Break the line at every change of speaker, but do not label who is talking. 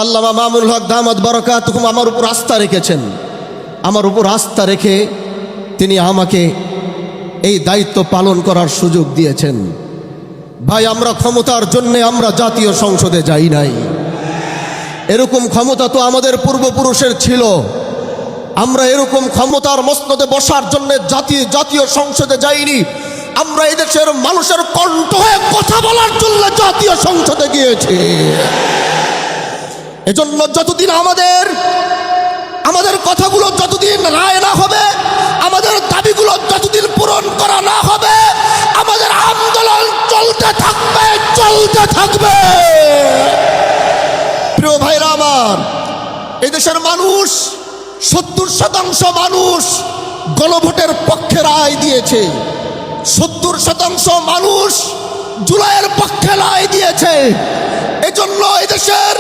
আল্লামা মামুনুল হক দামাত বারাকাতুহুম আমার উপর আস্থা রেখেছেন। আমার উপর আস্থা রেখে তিনি আমাকে এই দায়িত্ব পালন করার সুযোগ দিয়েছেন। ভাই, আমরা ক্ষমতার জন্যে আমরা জাতীয় সংসদে যাই নাই। এরকম ক্ষমতা তো আমাদের পূর্বপুরুষের ছিল। আমরা এরকম ক্ষমতার মসনদে বসার জন্য জাতীয় সংসদে যাইনি। আমরা এদেশের মানুষের কণ্ঠ হয়ে কথা বলার জন্য জাতীয় সংসদে গিয়েছি। এজন্য যতদিন আমাদের কথাগুলো যতদিন রায় না হবে, আমাদের দাবিগুলো যতদিন পূরণ করা না হবে, আমাদের আন্দোলন চলতে থাকবে। প্রিয় ভাইরা আমার, এদেশের মানুষ 70% মানুষ গণভোটের পক্ষে রায় দিয়েছে। 70% মানুষ জুলাইয়ের পক্ষে রায় দিয়েছে। এজন্য এদেশের